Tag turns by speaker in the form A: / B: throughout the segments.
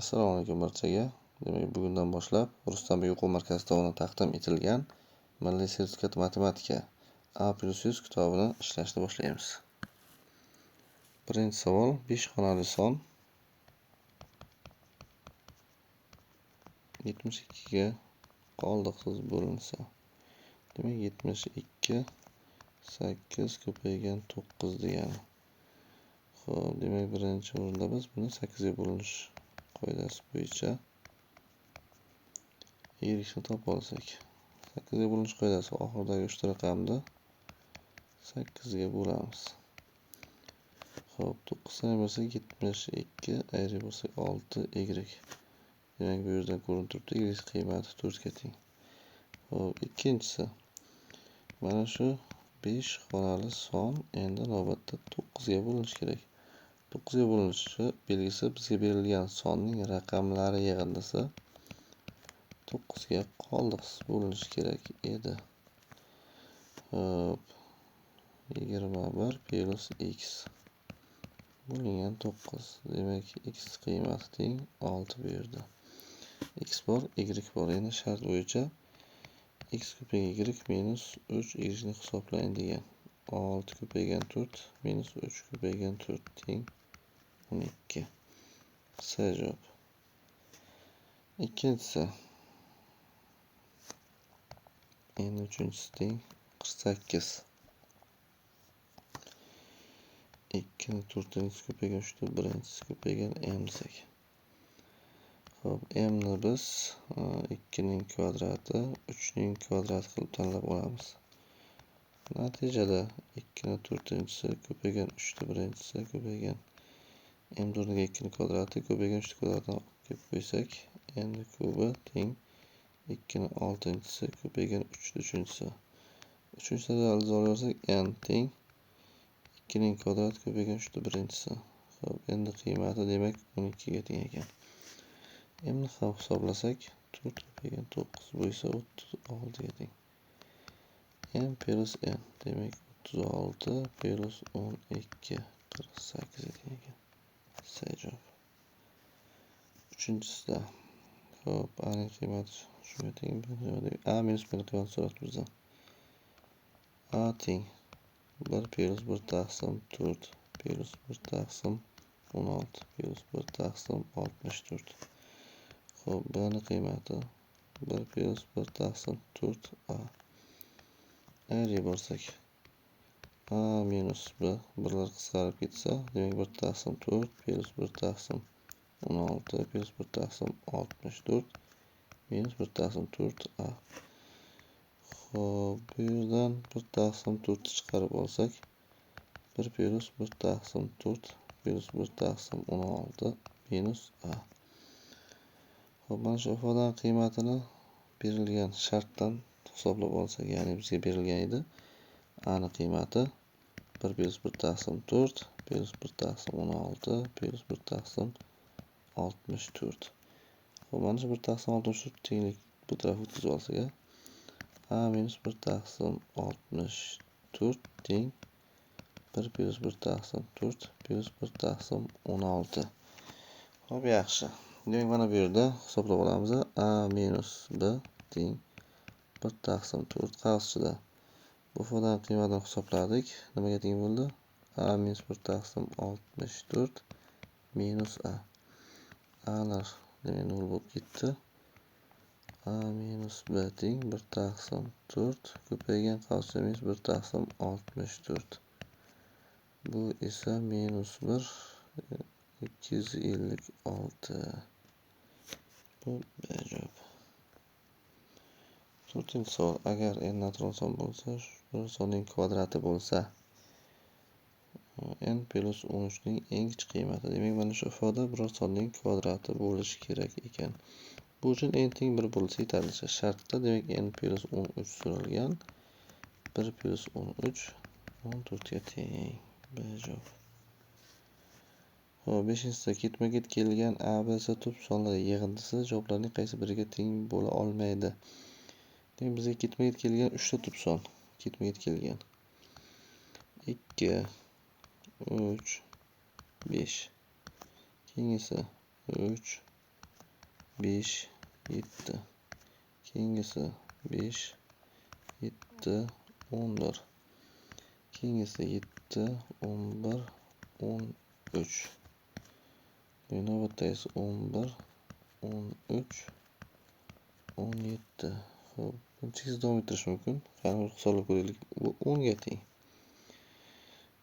A: Assalomu alaykum barchaga. Demak, bugundan boshlab Rustam o'quv markazi tomonidan taqdim etilgan Milliy sertifikat matematika A+100 kitobini ishlashni boshlaymiz. Birinchi savol 5 xonali son 72 ga qoldiqsiz bo'linsa. Demak, 72 8 ko'paygan 9 degani. Xo'p, demak, birinchi o'rinda biz buni 8 ga bo'linish qoidasi bo'yicha y-ni topib olsak, 8 ga bo'linish qoidasi oxiridagi 3 ta raqamni 8 ga bo'lamiz. Xo'p, 9 sani bo'lsak 72, ayri bo'lsak 6y. Demak, bu yerdan ko'rinib turibdi, y qiymati 4 ga teng. Xo'p, ikkinchisi. Mana shu 5 xonali son endi navbatda 9 ga bo'linishi kerak. 9 ga bo'linishi belgisi bizga berilgan sonning raqamlari yig'indisi 9 ga qoldiqsiz bo'linishi kerak edi. Xo'p, 21 plus x bo'lingan 9. Demak, x qiymati teng 6 bu yerda. X bor, y bor. Endi shart bo'yicha x ko'paygan y minus 3 y ni hisoblang degan. 6 ko'paygan 4 minus 3 ko'paygan 4 teng 12. C javob. Ikkinchisi. Endi uchinchisi teng 48. 2 ni 4-inchisi ko'paygan 3 ni birinchisi ko'paygan m desak. Xo'p, m ni biz 2 ning kvadrati, 3 ning kvadrati qilib tanlab olamiz. Natijada 2 ni 4-inchisi ko'paygan 3 ni birinchisi ko'paygan m o'rniga 2 ni kvadrati ko'paygan 3 ni kvadratini olib kelib qo'ysak, n ni kubi teng 2 ni 6-inchisi ko'paygan 3 ni 3-inchisi. 3-inchisidan ildiz olaversak, n teng 2 ning kvadrati ko'paygan 3 ni birinchisi. Xo'p, endi qiymati demak 12 ga teng ekan. M ni ham hisoblasak, 4 ko'paygan 9 bu esa 36 ga teng. M plus n demak 36 plus 12 48 ga teng ekan. C javob. Uchinchisida. Xo'p, a ning qiymati shunga teng. A minus b ning qiymati so'rabdi bizdan. A teng 1 plus 1 taqsim 4 plus 1 taqsim 16 plus 1 taqsim 64. Xo'p, b ning qiymati 1 plus 1 taqsim 4a. Ayriga borsak, a minus b birlar qisqarib ketsa, demak 1 taqsim 4 plus 1 taqsim 16 plus 1 taqsim 64 minus 1 taqsim 4a. Xo'p, bu yerdan 1 taqsim 4 ni chiqarib olsak, 1 plus 1 taqsim 4 plus 1 taqsim 16 minus a. Xo'p, mana shu ifodaning qiymatini berilgan shartdan hisoblab olsak, ya'ni bizga berilgan edi. A ning qiymati 1 plus 1 taqsim 4 plus 1 taqsim 16 plus 1 taqsim 64. Xo'p, mana shu 1 taqsim 64 tenglik bu tarafga o'tkazib olsak, a minus 1 taqsim 64 teng 1 plus 1 taqsim 4 plus 1 taqsim 16. Xo'p, yaxshi. Demak, mana bu yerda hisoblab olamiz. A minus b teng 1 taqsim 4 qarshisida. Bu ifodaning qiymatini hisobladik. Nimaga teng bo'ldi? A minus 1 taqsim 64 minus a. A'lar demak 0 bo'lib ketdi. A minus b teng 1 taqsim 4 ko'paygan qarshisida minus 1 taqsim 64. Bu esa minus 1 256. Bu B javob. 4-chi savol. Agar n natural son bo'lsa, bir sonning kvadrati bo'lsa, n plus 13 ning eng kichik qiymati. Demak, mana shu ifoda biror sonning kvadrati bo'lishi kerak ekan. Bu uchun n teng 1 bo'lsa yetarli. Shartda demak n plus 13 so'ralgan. 1 plus 13 14 ga teng. B javob. Xo'p, 5-sida ketma-ket kelgan A, B, C tub sonlar yig'indisi javoblarning qaysi biriga teng bo'la olmaydi? Demak, bizga ketma-ket kelgan 3 ta tub son. Ketma-ket kelgan. 2, 3, 5. Keyingisi 3, 5 7. Keyingisi 5 7 11. Keyingisi 7 11 13. Navbatdagisi 11 13 17. Xo'p, bunchasiz davom ettirish mumkin. Qani hisoblab ko'raylik. Bu 10 ga teng.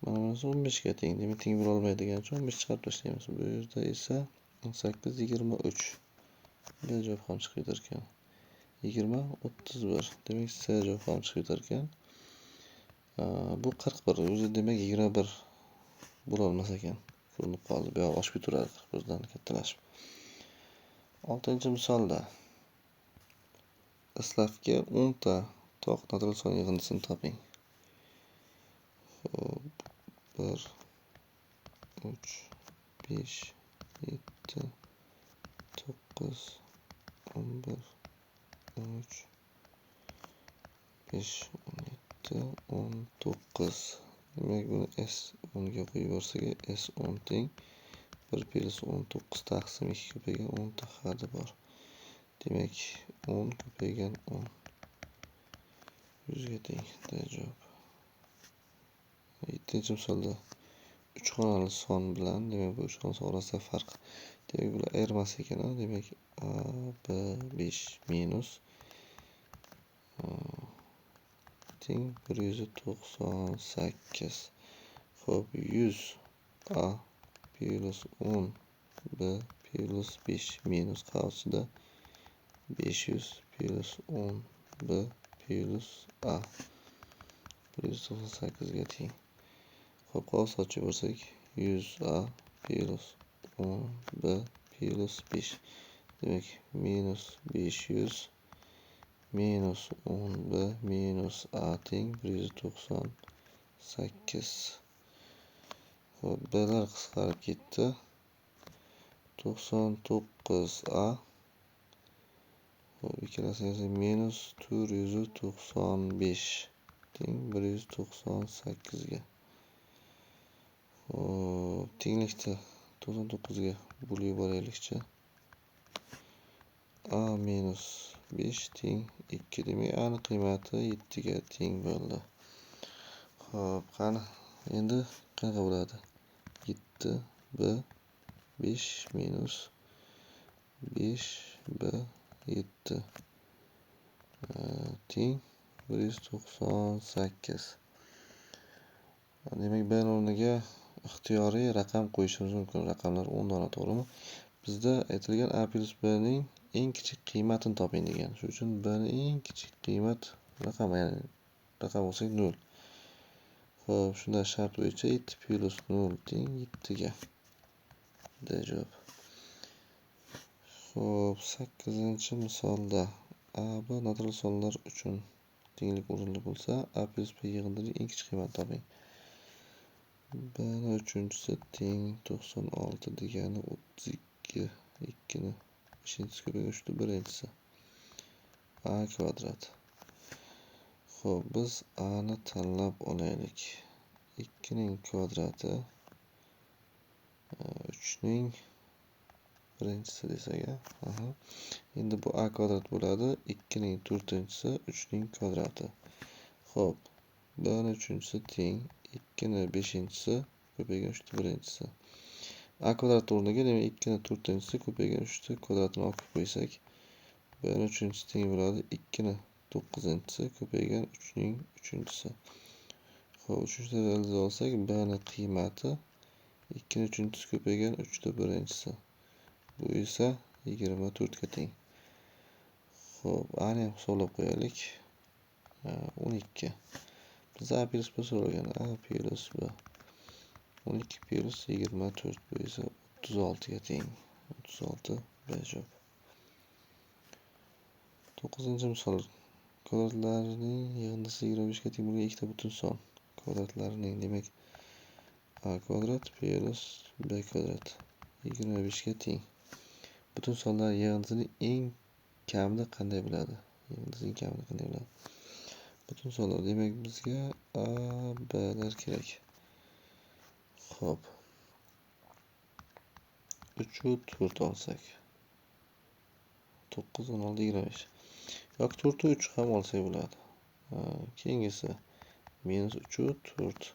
A: Mana bunisi 15 ga teng. Demak, teng bo'la olmaydigan uchun 15 chiqarib tashlaymiz. Bu yerda esa 18 23. B javob ham chiqib ekan. 20 31. Demak, C javob ham chiqib ekan. Bu 41. O'zi demak 21 bo'la olmas ekan. Ko'rinib qoldi. Bu yoq oshib ketaveradi 41 dan kattalashib. 6-misolda Islavga 10 ta toq natural son yig'indisini toping. Xo'p, 1 3 5 7 9 11 13 5 17 19. Demak, buni S10 ga qo'yib yuborsak, S10 teng 1 + 19 taqsim 2 ko'paygan 10 ta hadi bor. Demak, 10 ko'paygan 10 100 ga teng. Javob. 7-misolda 3 xonali son bilan, demak bu 3 xonali son orasida farq. Demak, bular ayirmas ekan. Demak, A, B, 5 minus teng 198. Xo'p, 100 A plus 10 B plus 5 minus qavsida 500 plus 10 B plus A 198 ga teng. Xo'p, qavs ochib bo'lsak 100 A plus 10 B plus 5. Demak, minus 500 minus 10 B minus A teng 198. Xo'p, B'lar qisqarib ketdi. 99 A. Xo'p, ikkalasiga minus 495 teng 198 ga. Xo'p, tenglikni 99 ga bo'lib yuboraylikchi. A minus 5 teng 2. Demak, A ning qiymati 7 ga teng bo'ldi. Xo'p, qani endi qanaqa bo'ladi? 7 B 5 minus 5 B 7 teng 198. Demak, B o'rniga ixtiyoriy raqam qo'yishimiz mumkin. Raqamlar 10 dona, to'g'rimi? Bizda aytilgan A plus B ning eng kichik qiymatini toping degan. Shuning uchun B ning eng kichik qiymat raqam, ya'ni raqam bo'lsak 0. Xo'p, shunda shart bo'yicha 7 plus 0 teng 7 ga. Javob. Xo'p, 8-misolda A, B natural sonlar uchun tenglik o'rinli bo'lsa, A plus B yig'indining eng kichik qiymatini toping. B ning uchinchisi teng 96 degani 32. 2 ni 5-si ko'paygan 3 ni 1-si. A kvadrat. Xo'p, biz A ni tanlab olaylik. 2 ning kvadrati 3 ning 1-si desak, endi bu A kvadrat bo'ladi. 2 ning 4-si 3 ning kvadrati. Xo'p, B ning 3-si teng 2 ning 5-si ko'paygan 3 ning 1-si. A kvadrat o'rniga, demak, 2 ning 4-si ko'paygan 3 ning kvadratini olib qo'ysak, B ning 3-si teng bo'ladi 2 ning 9-si ko'paygan 3 ning 3-si. Xo'p, 3-ni realiza olsak, B ning qiymati 2 ning 3-si ko'paygan 3 ning 1-si. Bu esa 24 ga teng. Xo'p, A ni ham hisoblab qo'yaylik. 12. Biz A plus B so'ragan. A plus B 12 plus 24. Bu esa 36 ga teng. 36 B javob. 9-misol. Kvadratlarning yig'indisi 25 ga teng bo'lgan ikkita butun son. Kvadratlarining, demak, A kvadrat plus B kvadrat 25 ga teng. Butun sonlar yig'indisining eng kamini qanday bo'ladi? Yig'indisining kamini qanday bo'ladi? Butun sonlar, demak, bizga A, B lar kerak. Xo'p. 3 u 4 olsak. 9, 16, 25. Yoki 4 3 ham olsak bo'ladi. Keyingisi -3 4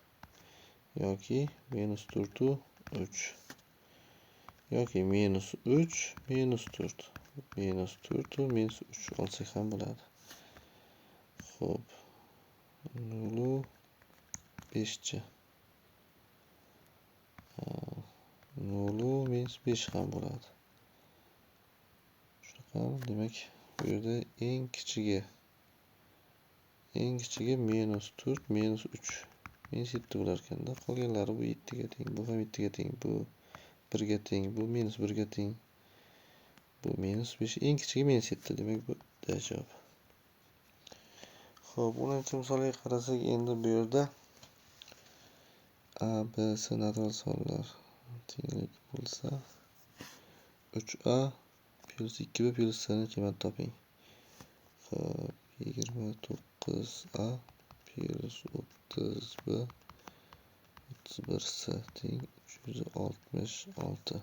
A: yoki -4 3 yoki -3 -4 -4 -3 olsak ham bo'ladi. Xo'p. 0 5chi. 0 -5 ham bo'ladi. Shunaqa, demak, bu yerda eng kichigi -4 -3 -7 bo'lar ekanda. Qolganlari bu 7 ga teng, bu ham 7 ga teng, bu 1 ga teng, bu -1 ga teng. Bu -5, eng kichigi -7, demak bu D javob. Xo'p, 10-misolga qarasak, endi bu yerda A, B, C natural sonlar tenglik bo'lsa, 3A plus 2B plus C ni qiymatini toping. Xo'p, 29A plus 30B 31C teng 366.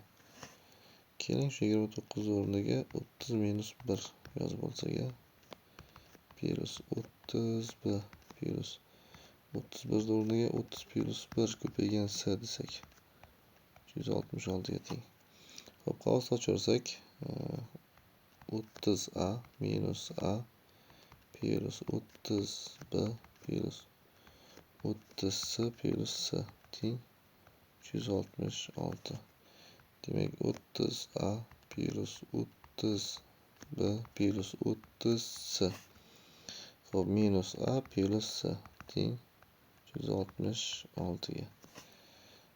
A: Keling, shu 29 o'rniga 30 minus 1 yozib olsak, plus 30B plus 31 o'rniga 30 plus 1 ko'paygan C desak 366 ga teng. Xo'p, qog'oz ochirsak, 30A minus A plus 30B plus 30C plus C teng 366. Demak, 30A plus 30B plus 30C. Xo'p, minus A plus C teng 366 ga.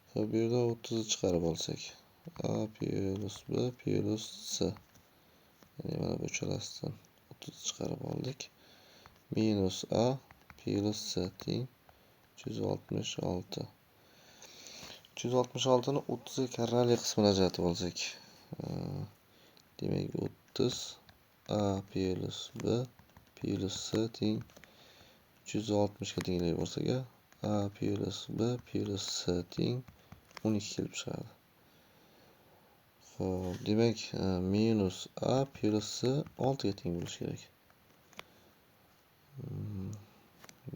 A: Xo'p, bu yerda 30 chiqarib olsak, A plus B plus C. Ya'ni mana bu uchalasidan 30 chiqarib oldik. Minus A plus C teng 366. 366 ni 30 ga karrali qismini ajratib olsak, demak 30 A plus B plus C teng 360 ga tenglay bo'lsak, A plus B plus C teng 12 kelib chiqadi. Xo'p, demak, minus A plus C 6 ga teng bo'lishi kerak.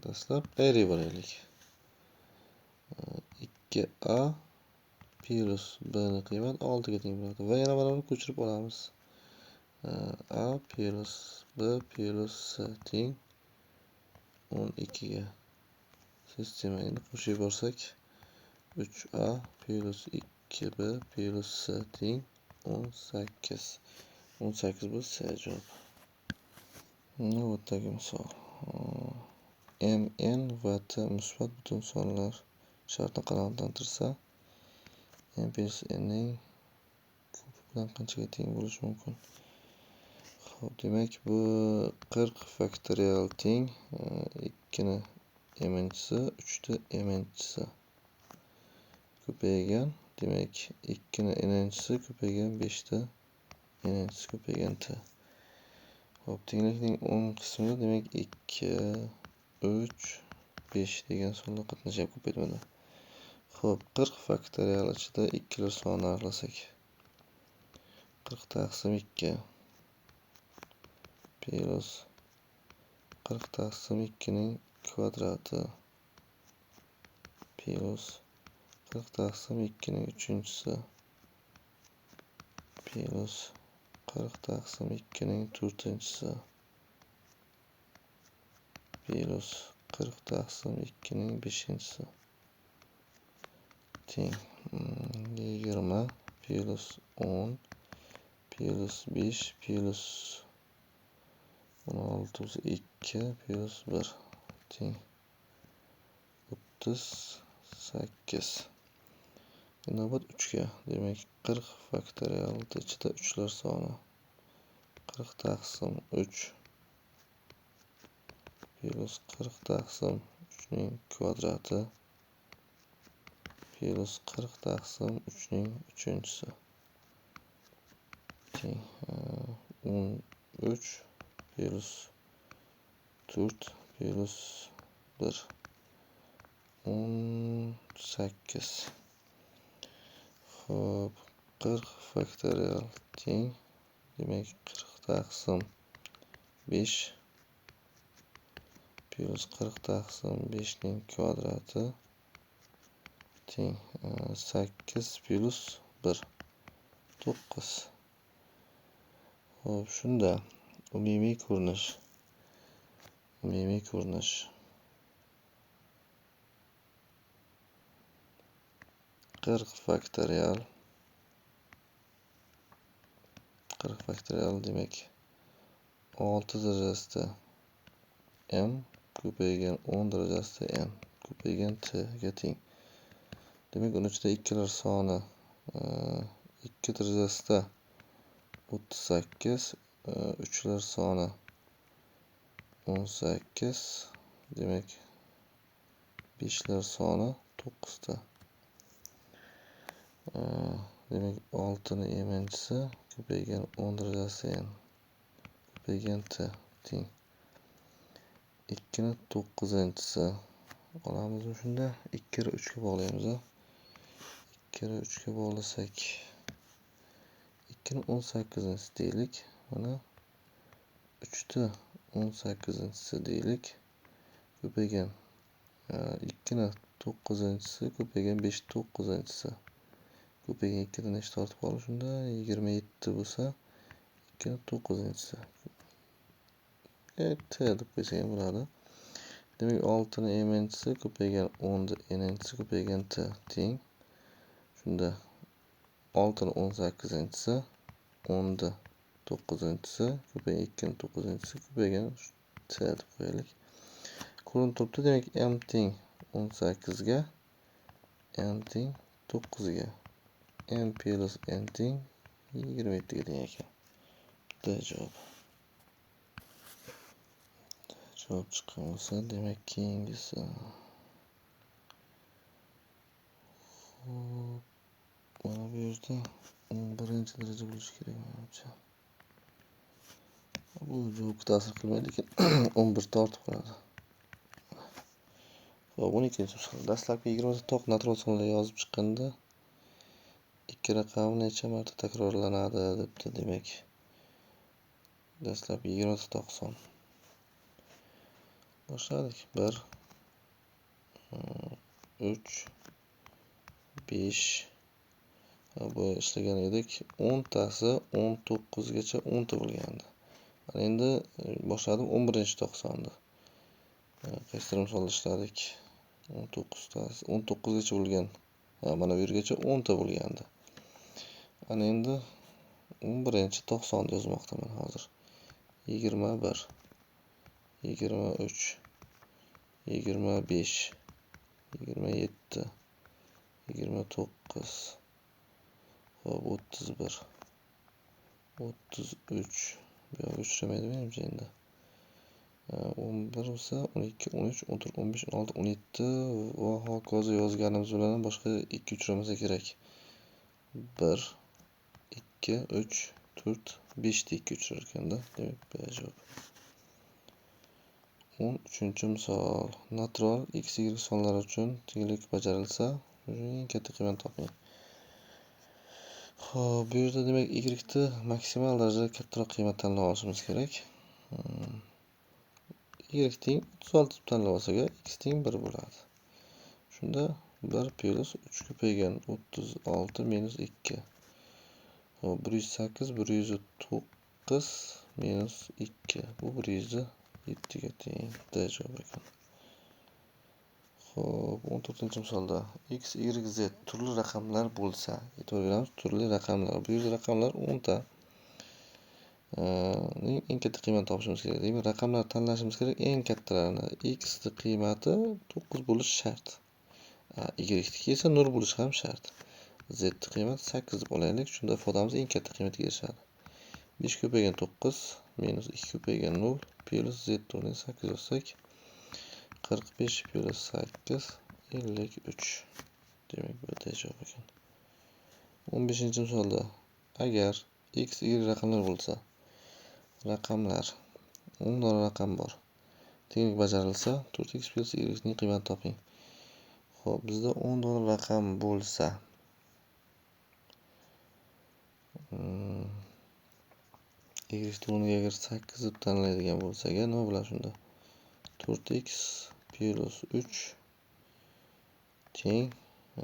A: Dastlab ayirib olaylik. 2A plus B ni qiymat 6 ga teng bo'ladi va yana mana buni ko'chirib olamiz. A plus B plus C teng 12 ga. Sistema endi qo'shib yuborsak, 3A plus 2B plus C teng 18. 18 bu C javob. Navbatdagi misol. MN va T musbat butun sonlar shartni qanoatlantirsa, M plus N ning ko'pi bilan qanchaga teng bo'lishi mumkin? Xo'p, demak, bu 40 faktorial teng 2 ni m'nchisi 3 ni m'nchisi ko'paygan, demak 2 ni n'nchisi ko'paygan 5 ni n'nchisi ko'paygan T. Xo'p, tenglikning o'ng qismida demak 2 3 5 degan sonlar qatnashyapti ko'paytmada. Xo'p, 40 faktorial ichida ikkilar sonini aniqlasak, 40 taqsim 2 plus 40 taqsim 2 ning kvadrati plus 40 taqsim 2 ning 3-chisi plus 40 taqsim 2 ning 4-chisi plus 40 taqsim 2 ning 5-chisi teng 20 plus 10 plus 5 plus 16 2 plus 1 teng 38. Navbat 3 ga. Demak, 40 faktorial ichida 3lar soni 40 taqsim 3 plus 40 taqsim 3 ning kvadrati plus 40 taqsim 3 ning 3-chisi teng 13 plus 4 plus 1 18. Xo'p, 40 faktorial teng, demak 40 taqsim 5 plus 40 taqsim 5 ning kvadrati teng 8 plus 1 9. Xo'p, shunda umumiy ko'rinish 40 faktorial demak 6 darajasida m ko'paygan 10 darajasida n ko'paygan t ga teng. Demak, uni ichida ikkilar soni 2 darajasida 38, 3lar soni 18, demak 5lar soni 9 ta. Demak 6 ni emanchisi ko'paygan 10 darajasi n ko'paygan t teng 2 ni 9-inchisi olamiz. Shunda 2 ni 3 ga bog'laymiz. 2 ni 3 ga bog'lasak 2 ni 18-inchisi deylik. Mana 3 ni 18-inchisi deylik. Ko'paygan 2 ni 9-inchisi ko'paygan 5 ni 9-inchisi. Ko'paygan 2 dan nechta ortib qoldi? Shunda 27 bo'lsa 2 ni 9-inchisi. T deb qo'ysak ham bo'ladi. Demak 6 ni emanchisi ko'paygan 10 ni enanchisi ko'paygan t teng. Shunda 6 ni 18-inchisi 10 ni 9-inchisi ko'paygan 2 ni 9-inchisi ko'paygan t deb qo'yaylik. Ko'rinib turibdi. Demak m teng 18 ga n teng 9 ga m plus n teng 27 ga teng ekan. D javob. Javob chiqqan bo'lsa, demak keyingisi. Xo'p, mana bu yerda 11-daraja bo'lishi kerak menimcha. Bu javobga ta'sir qilmaydi, lekin 11 ta ortib qoladi. Xo'p, 12-misol. Dastlabki 20 ta to'q natural sonlar yozib chiqqanda ikki raqam necha marta takrorlanadi debdi. Demak, dastlabki 20 ta to'q son. Boshladik. 1 3 5 bu ishlagan edik. 10 tasi 19 gacha 10 ta bo'lgandi. Mana endi boshladim 11-to'qsonni. Qaysi misolda ishladik? 19 tasi 19 gacha bo'lgan. Mana bu yergacha 10 ta bo'lgandi. Ana endi 11-to'qsonni yozmoqdaman hozir. 21 23 25 27 29 hop 31 33 bu yoq uchramaydi menimcha endi. 11 bo'lsa 12 13 14 15 16 17 va hokazo yozganimiz bilan boshqa 2 uchramasa kerak. 1 2 3 4 5 ta 2 uchrar ekanda. Demak, B javob. 13-misol. Natural x, y sonlari uchun tenglik bajarilsa, eng katta qiymatni toping. Xo'p, bu yerda demak y ni maksimal darajada kattaroq qiymat tanlab olishimiz kerak. Y teng 36 deb tanlab olsak, x teng 1 bo'ladi. Shunda 1 plus 3 ko'paygan 36 minus 2. Xo'p, 108 109 minus 2. Bu 107 ga teng. D javob ekan. Xo'p, 14-misolda x, y, z turli raqamlar bo'lsa, e'tibor beramiz, turli raqamlar. Bu yerda raqamlar 10 ta. Eng katta qiymatni topishimiz kerak. Demak, raqamlar tanlashimiz kerak. Eng kattalarini x ni qiymati 9 bo'lishi shart. Y niki esa 0 bo'lishi ham shart. Z ni qiymati 8 deb olaylik. Shunda ifodamiz eng katta qiymatga erishadi. 5 ko'paygan 9 minus 2 ko'paygan 0 plus z o'rniga 8 yozsak 45 plus 8 53. Demak, bu D javob ekan. 15-misolda agar x, y raqamlar bo'lsa, raqamlar 10 dona raqam bor. Tenglik bajarilsa, 4x plus y ning qiymatini toping. Xo'p, bizda 10 dona raqam bo'lsa, y o'rniga agar 8 deb tanlaydigan bo'lsak, nima bo'ladi shunda? 4x plus 3 teng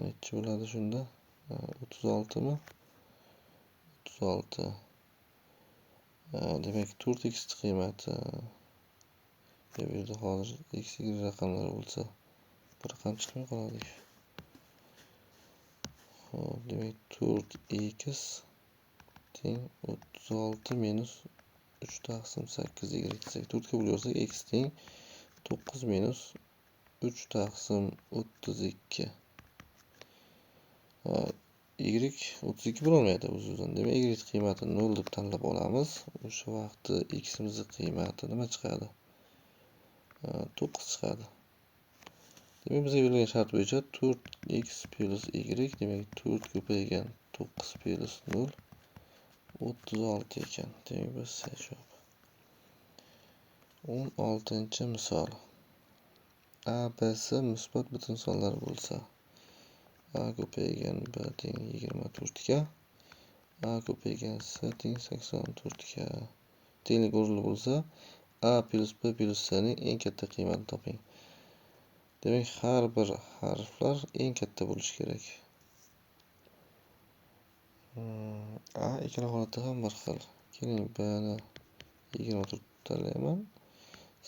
A: necha bo'ladi shunda? 36 mi? 36. Demak 4x qiymati bu yerda hozir x y raqamlar bo'lsa, bir raqam chiqmay qoladi. Xo'p, demak 4x teng 36 minus 3 taqsim 8 y desak, 4 ga bo'larsak x teng 9 minus 3 taqsim 32. Y 32 bo'lolmaydi o'z-o'zidan. Demak, y qiymatini 0 deb tanlab olamiz. O'sha vaqtda x imizning qiymati nima chiqadi? 9 chiqadi. Demak, bizga berilgan shart bo'yicha 4x plus y, demak 4 ko'paygan 9 plus 0 36 ekan. Demak, biz javob. 16-misol. A, B, C musbat butun sonlar bo'lsa, A ko'paygan B teng 24 ga, A ko'paygan C teng 84 ga. Tenglik o'rinli bo'lsa, A plus B plus C ning eng katta qiymatini toping. Demak, har bir harflar eng katta bo'lishi kerak. A ikkala holatda ham bir xil. Keling, B ni 24 tanlayman.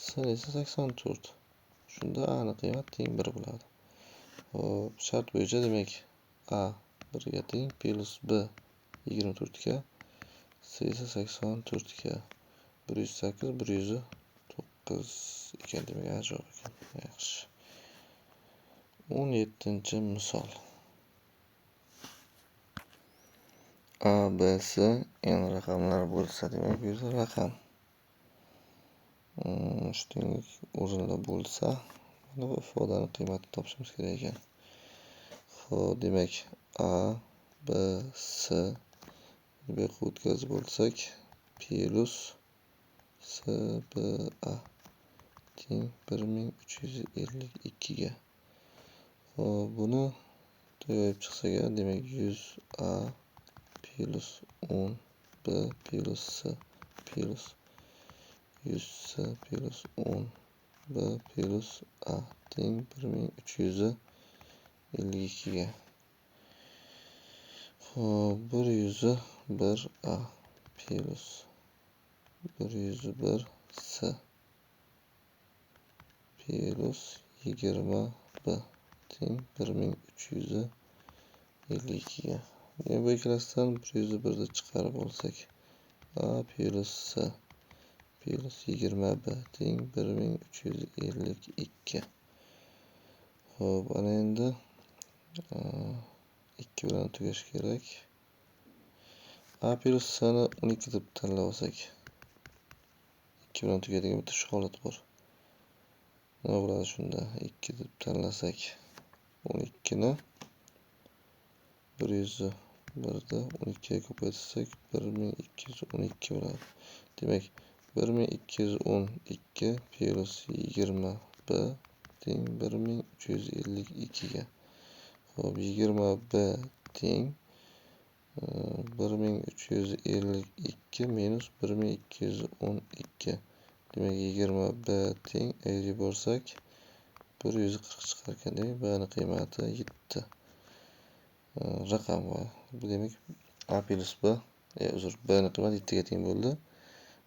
A: C esa 84. Shunda A ni qiymati teng 1 bo'ladi. Xo'p, shart bo'yicha demak A 1 ga teng plus B 24 ga, C esa 84 ga. 108 109 ekan, demak A javob ekan. Yaxshi. 17-misol. A, B, C n raqamlar bo'lsa, demak bu yerda raqam tenglik o'rinli bo'lsa, mana bu ifodaning qiymatini topishimiz kerak ekan. Xo'p, demak A, B, C bu yoqqa o'tkazib bo'lsak, plus C, B, A teng 1352 ga. Xo'p, buni yoyib chiqsak, demak 100A plus 10 B plus C plus 100C plus 10 B plus A teng 1352 ga. Xo'p, 101A plus 101C plus 20B teng 1352 ga. Bu ikkalasidan 101 ni chiqarib olsak, A plus C plus 20B teng 1352. Xo'p, ana endi 2 bilan tugash kerak. A plus C ni 12 deb tanlab olsak, 2 bilan tugaydigan bitta shu holat bor. Nima bo'ladi shunda? 2 deb tanlasak, 12 ni 101 da 12 ga ko'paytirsak 1212 bo'ladi. Demak, 1212 plus 20B teng 1352 ga. Xo'p, 20B teng 1352 minus 1212. Demak, 20B teng ayirib yuborsak 140 chiqar ekan. Demak, B ni qiymati 7. Raqam va bu demak A plus B, B ni qiymati 7 ga teng bo'ldi.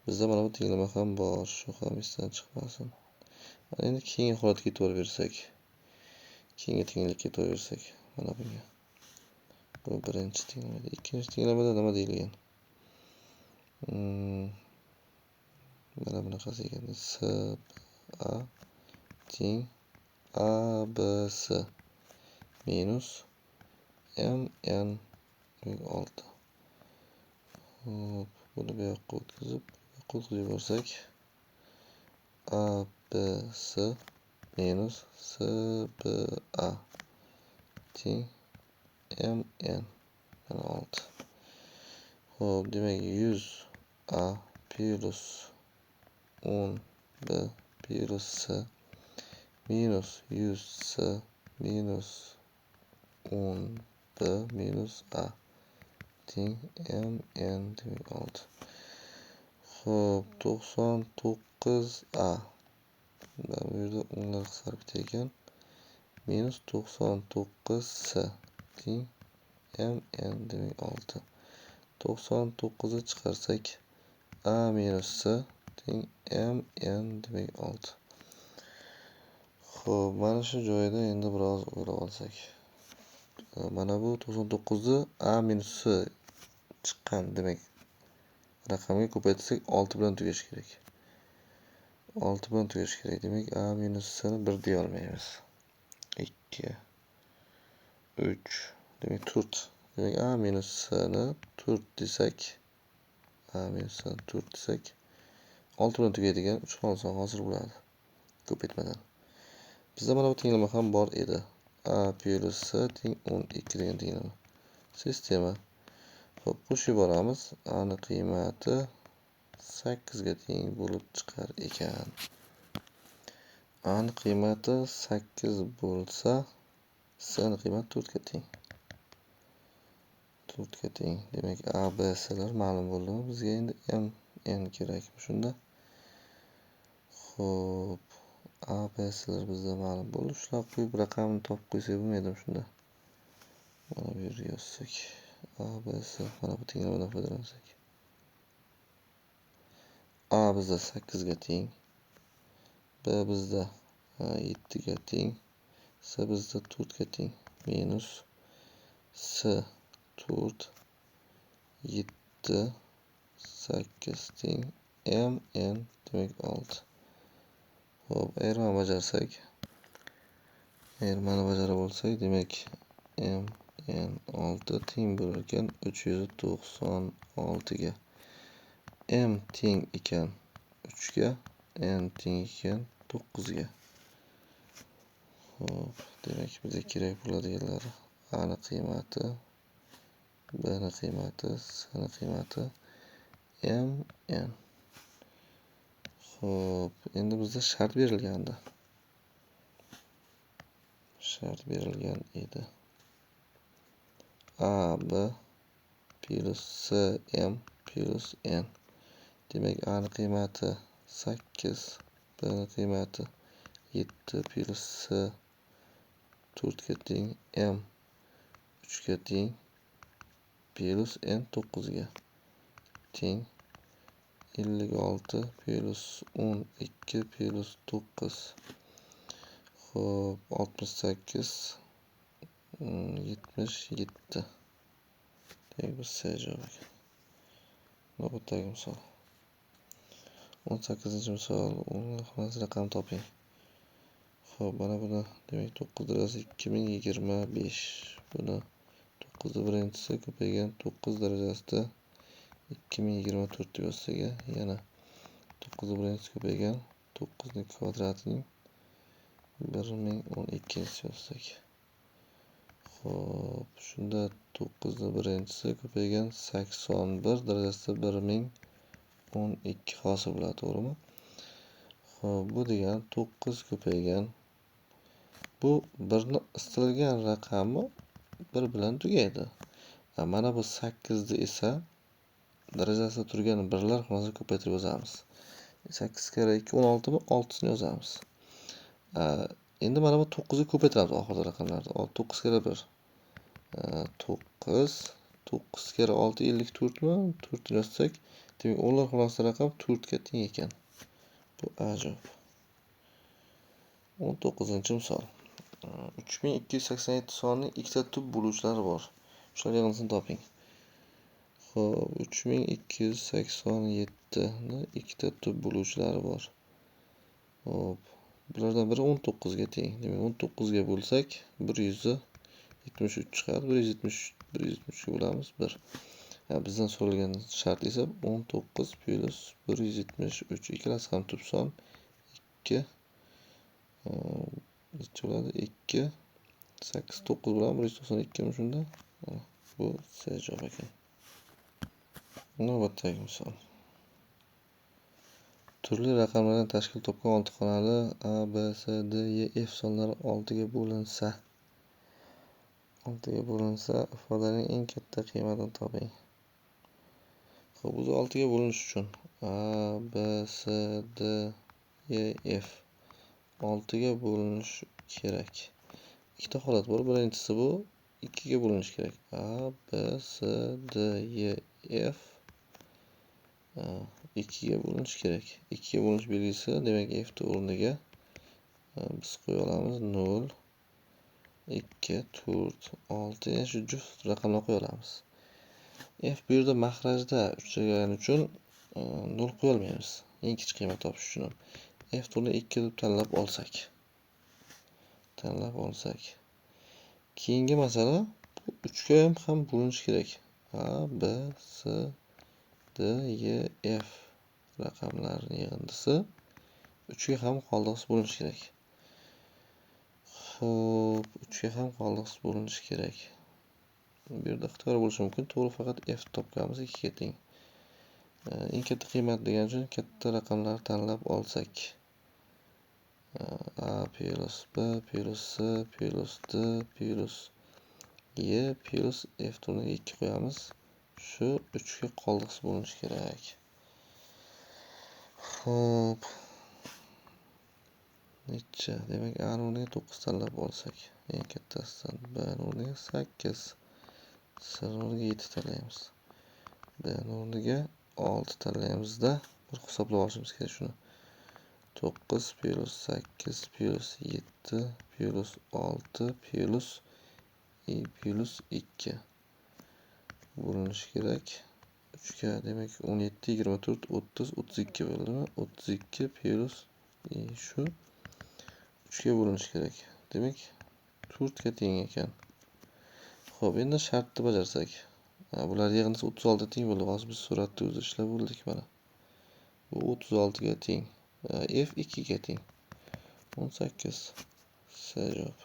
A: Bizda mana bu tenglama ham bor, shu ham esdan chiqmasin. Endi keyingi holatga ketaversak, keyingi tenglikka ketaversak, mana bunga. Bu birinchi tenglamada, ikkinchi tenglamada nima deyilgan? Mana bunaqasi ekan. C, A teng A, B, C minus M, N 6. Hop, buni bu yoqqa o'tkazib yuborsak, A, B, C minus C, B, A teng M, N 6. Hop, demak 100A plus 10B plus C minus 100C minus 10B minus A teng M, N demek oldu. Xo'p, 99A. Bu yerda o'nlar qisqarib ekan. Minus 99S teng mn demak 6. 99 chiqarsak a minus s teng mn demak 6. Xo'p, mana shu joyda endi biroz o'ylab olsak. Mana bu 99 ni a minus s chiqqan demak. Raqamga ko'paytirsak 6 bilan tugash kerak. 6 bilan tugash kerak. Demak a minus s ni 1 deya olmaymiz. 2 3 demak 4. Demak a minus s ni 4 desak, a minus s ni 4 desak 6 bilan tugaydigan 3 xona son hosil bo'ladi. Ko'paytmadan. Bizda mana bu tenglama ham bor edi. A plus s teng 12 degan tenglama. Sistema. Xo'p, qo'shib yuboramiz. A ni qiymati 8 ga teng bo'lib chiqar ekan. A ni qiymati 8 bo'lsa, s ni qiymati 4 ga teng. 4 ga teng. Demak, A, B, S'lar ma'lum bo'ldimi? Bizga endi M, N kerak shunda. Xo'p, A, B, S'lar bizda ma'lum bo'ldi. Shular qo'yib raqamni topib qo'ysak bo'lmaydimi shunda? Mana bu yerga yozsak. A, B, S mana bu tenglamadan foydalansak. A bizda 8 ga teng. B bizda 7 ga teng. S bizda 4 ga teng. Minus S 4 7 8 teng M N demak 6. Xo'p, ayirmani bajarsak, ayirmani bajarib olsak, demak M N 6 teng bo'lar ekan 396 ga. M teng ekan 3 ga, N teng ekan 9 ga. Xo'p, demak bizga kerak bo'ladiganlar A ni qiymati, B ni qiymati, S ni qiymati M N. Xo'p, endi bizda shart berilgandi. Shart berilgan edi. A B plus S M plus N. Demak, A ni qiymati 8, B ni qiymati 7 plus S 4 ga teng, M 3 ga teng, plus N 9 ga teng 56 plus 12 plus 9. Xo'p, 68 77. Demak, bu C javob ekan. Navbatdagi misol. 18-misol. O'nli raqam toping. Xo'p, mana buni demak 9 darajasi 2025. Buni 9 ni birinchisi ko'paygan 9 darajasida 2024 deb yozsak, yana 9 ni birinchisi ko'paygan 9 ning kvadratining 1012 yozsak. Xo'p, shunda 9 ni birinchisi ko'paygan 81 darajasida 1012 hosil bo'ladi, to'g'rimi? Xo'p, bu degan 9 ko'paygan. Bu 1 ni istalgan raqami 1 bilan tugaydi. Mana bu 8 ni esa darajasida turgan birlar xonasini ko'paytirib yozamiz. 8 kare 2 16 mi? 6 ni yozamiz. Endi mana bu 9 ni ko'paytiramiz oxirgi raqamlarni. 9 kare 1 9, 9 kare 6 54 mi? 4 ni yozsak, demak o'nlar xonasida raqam 4 ga teng ekan. Bu A javob. 19-misol. 3287 sonning ikkita tub bo'luvchilari bor. Shular yig'indisini toping. Xo'p, 3287 ni ikkita tub bo'luvchilari bor. Xo'p, bulardan biri 19 ga teng. Demak, 19 ga bo'lsak, 173 chiqadi. 173 ga bo'lamiz 1. Bizdan so'ralgan shart esa 19 plus 173. Ikkalasi ham tub son. 2 necha bo'ladi? 2 8 9 bilan 192 mi shunda? Bu C javob ekan. Navbatdagi misol. Turli raqamlardan tashkil topgan 6 xonali A, B, C, D, E, F sonlari 6 ga bo'linsa, 6 ga bo'linsa, ifodaning eng katta qiymatini toping. Xo'p, o'zi 6 ga bo'linish uchun A, B, C, D, E, F 6ga bo'linishi kerak. Ikkita holat bor. Birinchisi bu 2ga bo'linishi kerak. A, B, C, D, E, F 2ga bo'linishi kerak. 2ga bo'linish belgisi, demak F o'rniga biz qo'ya olamiz 0, 2, 4, 6 shu juft raqamlar qo'ya olamiz. F bu yerda mahrajda uchragani uchun 0 qo'ya olmaymiz. Eng kichik qiymat topish uchun ham. F o'rniga 2 deb tanlab olsak. Keyingi masala 3ga ham bo'linishi kerak. A, B, C, D, E, F raqamlarining yig'indisi 3ga ham qoldiqsiz bo'linishi kerak. Xo'p, 3ga ham qoldiqsiz bo'linishi kerak. Bu yerda ixtiyor bo'lishi mumkin. To'g'ri, faqat F topganmiz 2ga teng. Eng katta qiymat degan uchun katta raqamlarni tanlab olsak. A plus B plus C plus D plus E plus F o'rniga 2 qo'yamiz. Shu 3ga qoldiqsiz bo'linishi kerak. Xo'p. Necha? Demak, A o'rniga 9 tanlab olsak, eng kattasidan B o'rniga 8, C o'rniga 7 tanlaymiz. B o'rniga 6 tanlaymiz-da, bir hisoblab olishimiz kerak shuni. 9 plus 8 plus 7 plus 6 plus 2 bo'linishi kerak. 3ga, demak 17, 24, 30, 32 bo'ldimi? 32 plus shu 3ga bo'linishi kerak. Demak 4ga teng ekan. Xo'p, endi shartni bajarsak. Bular yig'indisi 36 teng bo'ldi. Hozir biz suratni o'zi ishlab bo'ldik mana. Bu 36ga teng. F 2ga teng. 18. C javob.